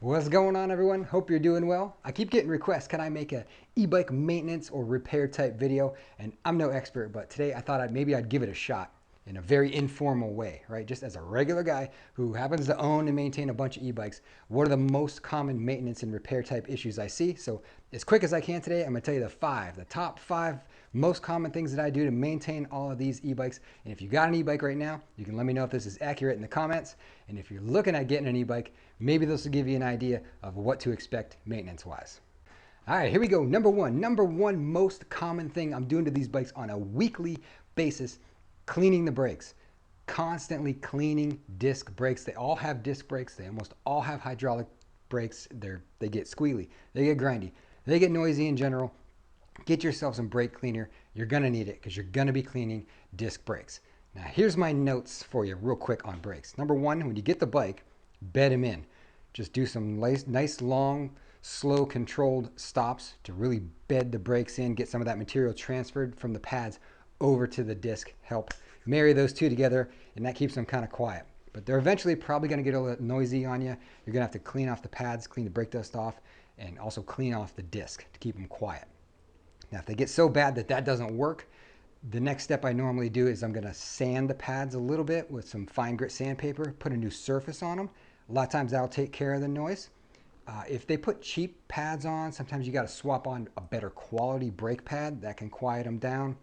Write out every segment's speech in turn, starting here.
What's going on, everyone? Hope you're doing well. I keep getting requests, can I make a e-bike maintenance or repair type video? And I'm no expert, but today I thought I'd give it a shot in a very informal way, right? Just as a regular guy who happens to own and maintain a bunch of e-bikes, what are the most common maintenance and repair type issues I see? So as quick as I can today, I'm gonna tell you the top five most common things that I do to maintain all of these e-bikes. And if you got an e-bike right now, you can let me know if this is accurate in the comments. And if you're looking at getting an e-bike, maybe this will give you an idea of what to expect maintenance-wise. All right, here we go. Number one most common thing I'm doing to these bikes on a weekly basis, cleaning the brakes. Constantly cleaning disc brakes. They all have disc brakes. They almost all have hydraulic brakes. They get squealy, they get grindy, they get noisy in general. Get yourself some brake cleaner. You're gonna need it because you're gonna be cleaning disc brakes. Now here's my notes for you real quick on brakes. Number one, when you get the bike, bed them in. Just do some nice long, slow, controlled stops to really bed the brakes in, get some of that material transferred from the pads over to the disc, help marry those two together, and that keeps them kind of quiet. But they're eventually probably going to get a little noisy on you. You're going to have to clean off the pads, clean the brake dust off, and also clean off the disc to keep them quiet. Now, if they get so bad that doesn't work, the next step I normally do is I'm going to sand the pads a little bit with some fine grit sandpaper, put a new surface on them. A lot of times that'll take care of the noise. If they put cheap pads on, sometimes you got to swap on a better quality brake pad that can quiet them down.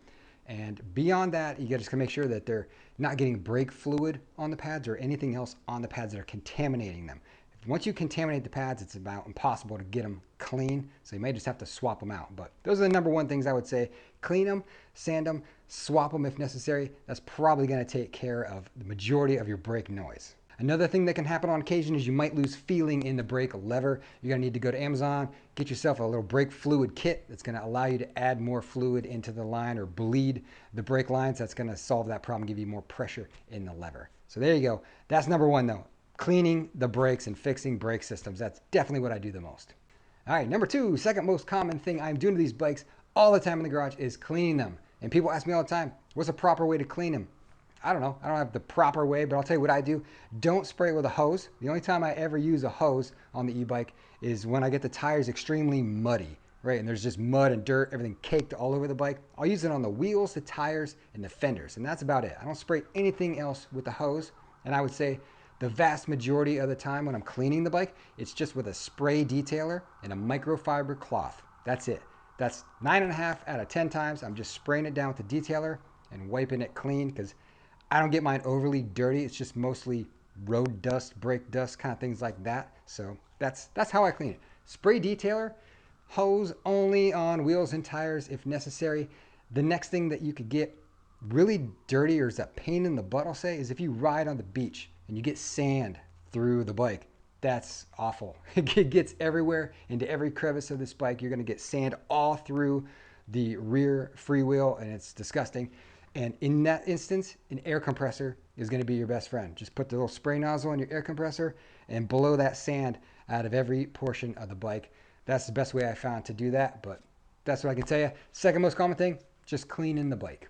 And beyond that, you just got to make sure that they're not getting brake fluid on the pads or anything else on the pads that are contaminating them. Once you contaminate the pads, it's about impossible to get them clean, so you may just have to swap them out. But those are the number one things I would say. Clean them, sand them, swap them if necessary. That's probably going to take care of the majority of your brake noise. Another thing that can happen on occasion is you might lose feeling in the brake lever. You're going to need to go to Amazon, get yourself a little brake fluid kit that's going to allow you to add more fluid into the line or bleed the brake lines. That's going to solve that problem, give you more pressure in the lever. So there you go. That's number one, though. Cleaning the brakes and fixing brake systems. That's definitely what I do the most. All right, number two, second most common thing I'm doing to these bikes all the time in the garage is cleaning them. And people ask me all the time, what's a proper way to clean them? I don't know. I don't have the proper way, but I'll tell you what I do. Don't spray it with a hose. The only time I ever use a hose on the e-bike is when I get the tires extremely muddy, right? And there's just mud and dirt, everything caked all over the bike. I'll use it on the wheels, the tires, and the fenders. And that's about it. I don't spray anything else with the hose. And I would say the vast majority of the time when I'm cleaning the bike, it's just with a spray detailer and a microfiber cloth. That's it. That's 9.5 out of 10 times. I'm just spraying it down with the detailer and wiping it clean because I don't get mine overly dirty. It's just mostly road dust, brake dust, kind of things like that. So that's how I clean it. Spray detailer, hose only on wheels and tires if necessary. The next thing that you could get really dirty or is a pain in the butt, I'll say, is if you ride on the beach and you get sand through the bike. That's awful. It gets everywhere into every crevice of this bike. You're going to get sand all through the rear freewheel and it's disgusting. And in that instance, an air compressor is going to be your best friend. Just put the little spray nozzle on your air compressor and blow that sand out of every portion of the bike. That's the best way I found to do that, but that's what I can tell you. Second most common thing, just cleaning the bike.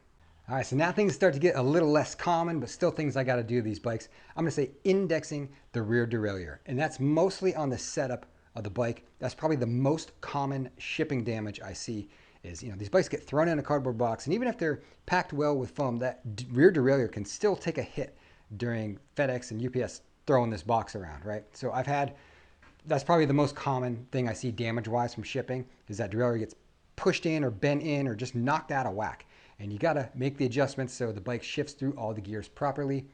All right, so now things start to get a little less common, but still things I got to do to these bikes. I'm going to say indexing the rear derailleur, and that's mostly on the setup of the bike. That's probably the most common shipping damage I see is, these bikes get thrown in a cardboard box, and even if they're packed well with foam, that rear derailleur can still take a hit during FedEx and UPS throwing this box around, right? So that's probably the most common thing I see damage-wise from shipping is that derailleur gets pushed in or bent in or just knocked out of whack. And you got to make the adjustments so the bike shifts through all the gears properly.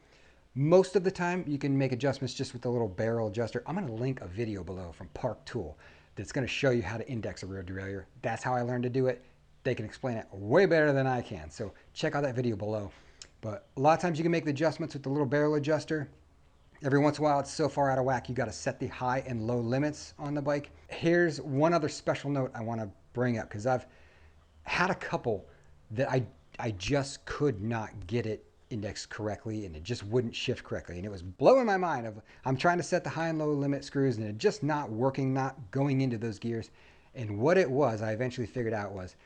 Most of the time, you can make adjustments just with the little barrel adjuster. I'm going to link a video below from Park Tool that's going to show you how to index a rear derailleur. That's how I learned to do it. They can explain it way better than I can. So check out that video below. But a lot of times you can make the adjustments with the little barrel adjuster. Every once in a while, it's so far out of whack, you got to set the high and low limits on the bike. Here's one other special note I want to bring up because I've had a couple that I just could not get it indexed correctly and it just wouldn't shift correctly. And it was blowing my mind of I'm trying to set the high and low limit screws and it just not working, not going into those gears. And what it was, I eventually figured out was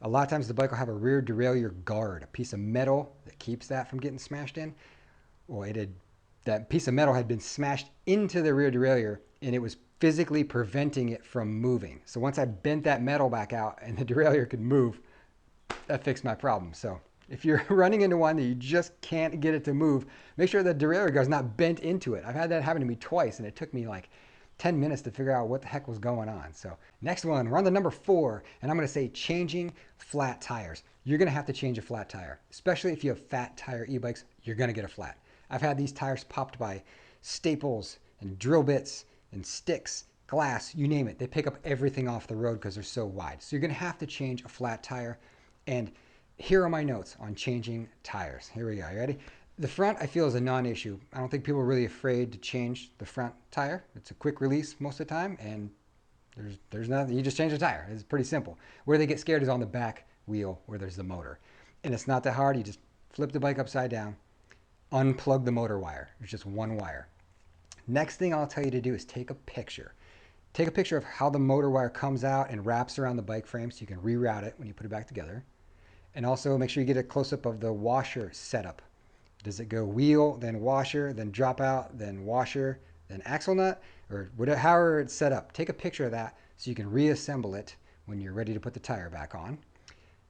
a lot of times the bike will have a rear derailleur guard, a piece of metal that keeps that from getting smashed in. Well, that piece of metal had been smashed into the rear derailleur and it was physically preventing it from moving. So once I bent that metal back out and the derailleur could move, that fixed my problem. So if you're running into one that you just can't get it to move, make sure the derailleur guard's not bent into it. I've had that happen to me twice, and it took me like 10 minutes to figure out what the heck was going on. So next one, we're on the number 4, and I'm going to say changing flat tires. You're going to have to change a flat tire, especially if you have fat tire e-bikes. You're going to get a flat. I've had these tires popped by staples and drill bits and sticks, glass, you name it. They pick up everything off the road because they're so wide. So you're going to have to change a flat tire. And here are my notes on changing tires. Here we go. You ready? The front, I feel, is a non-issue. I don't think people are really afraid to change the front tire. It's a quick release most of the time, and there's nothing. You just change the tire. It's pretty simple. Where they get scared is on the back wheel where there's the motor. And it's not that hard. You just flip the bike upside down, unplug the motor wire. It's just one wire. Next thing I'll tell you to do is take a picture. Take a picture of how the motor wire comes out and wraps around the bike frame so you can reroute it when you put it back together. And also make sure you get a close-up of the washer setup. Does it go wheel, then washer, then drop out, then washer, then axle nut, or whatever, however it's set up? Take a picture of that so you can reassemble it when you're ready to put the tire back on.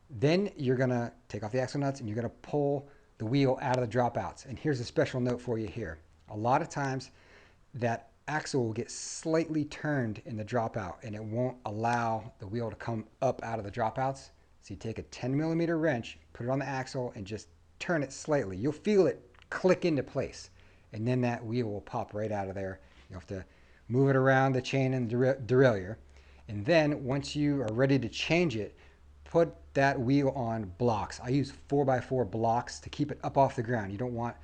Then you're going to take off the axle nuts and you're going to pull the wheel out of the dropouts. And here's a special note for you here. A lot of times that axle will get slightly turned in the dropout and it won't allow the wheel to come up out of the dropouts. So you take a 10mm wrench, put it on the axle, and just turn it slightly. You'll feel it click into place, and then that wheel will pop right out of there. You have to move it around the chain and derailleur. And then once you are ready to change it, put that wheel on blocks. I use 4x4 blocks to keep it up off the ground. You don't want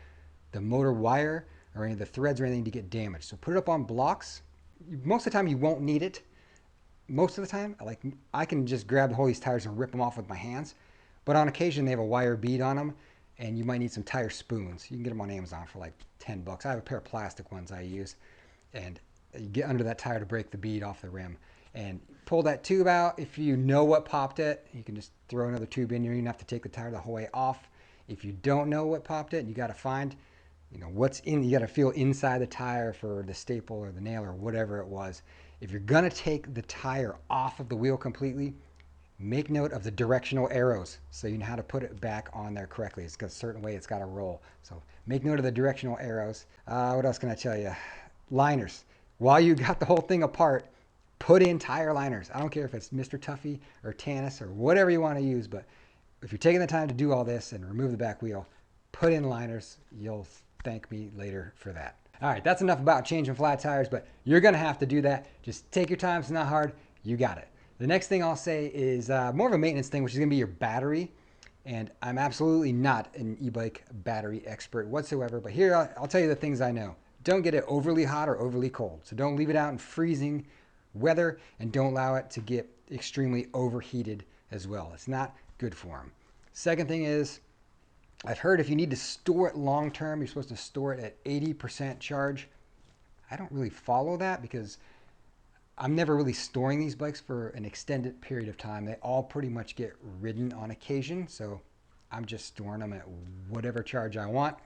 the motor wire or any of the threads or anything to get damaged. So put it up on blocks. Most of the time you won't need it. Most of the time, I can just grab all these tires and rip them off with my hands. But on occasion, they have a wire bead on them, and you might need some tire spoons. You can get them on Amazon for like 10 bucks. I have a pair of plastic ones I use, and you get under that tire to break the bead off the rim. And pull that tube out. If you know what popped it, you can just throw another tube in. You don't even have to take the tire the whole way off. If you don't know what popped it, you got to find, what's in. You got to feel inside the tire for the staple or the nail or whatever it was. If you're going to take the tire off of the wheel completely, make note of the directional arrows so you know how to put it back on there correctly. It's got a certain way it's got to roll. So make note of the directional arrows. What else can I tell you? Liners. While you got the whole thing apart, put in tire liners. I don't care if it's Mr. Tuffy or Tannus or whatever you want to use, but if you're taking the time to do all this and remove the back wheel, put in liners. You'll thank me later for that. All right, that's enough about changing flat tires, but you're going to have to do that. Just take your time. It's not hard. You got it. The next thing I'll say is more of a maintenance thing, which is going to be your battery. And I'm absolutely not an e-bike battery expert whatsoever, but here I'll tell you the things I know. Don't get it overly hot or overly cold. So don't leave it out in freezing weather, and don't allow it to get extremely overheated as well. It's not good for them. Second thing is, I've heard if you need to store it long term, you're supposed to store it at 80% charge. I don't really follow that because I'm never really storing these bikes for an extended period of time. They all pretty much get ridden on occasion, so I'm just storing them at whatever charge I want.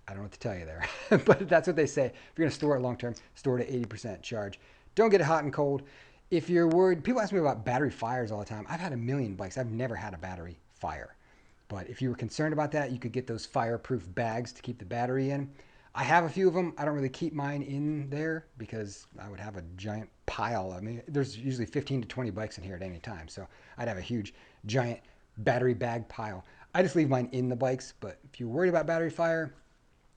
I don't know what to tell you there, but that's what they say. If you're going to store it long term, store it at 80% charge. Don't get it hot and cold. If you're worried, people ask me about battery fires all the time. I've had a million bikes. I've never had a battery fire. But if you were concerned about that, you could get those fireproof bags to keep the battery in. I have a few of them. I don't really keep mine in there because I would have a giant pile. I mean, there's usually 15 to 20 bikes in here at any time. So I'd have a huge, giant battery bag pile. I just leave mine in the bikes. But if you're worried about battery fire,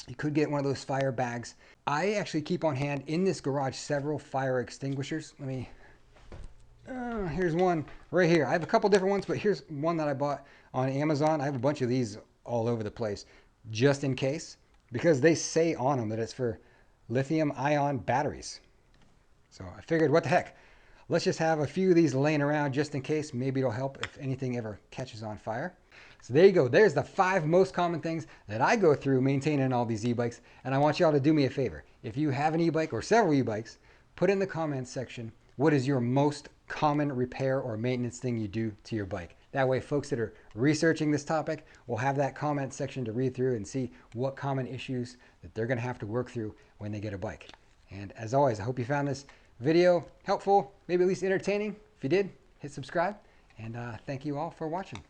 you could get one of those fire bags. I actually keep on hand in this garage several fire extinguishers. Here's one right here. I have a couple different ones, but here's one that I bought on Amazon. I have a bunch of these all over the place just in case, because they say on them that it's for lithium ion batteries. So I figured, what the heck? Let's just have a few of these laying around just in case. Maybe it'll help if anything ever catches on fire. So there you go. There's the 5 most common things that I go through maintaining all these e-bikes. And I want y'all to do me a favor. If you have an e-bike or several e-bikes, put in the comments section, what is your most common repair or maintenance thing you do to your bike? That way folks that are researching this topic will have that comment section to read through and see what common issues that they're going to have to work through when they get a bike. And as always, I hope you found this video helpful, maybe at least entertaining. If you did, hit subscribe. And thank you all for watching.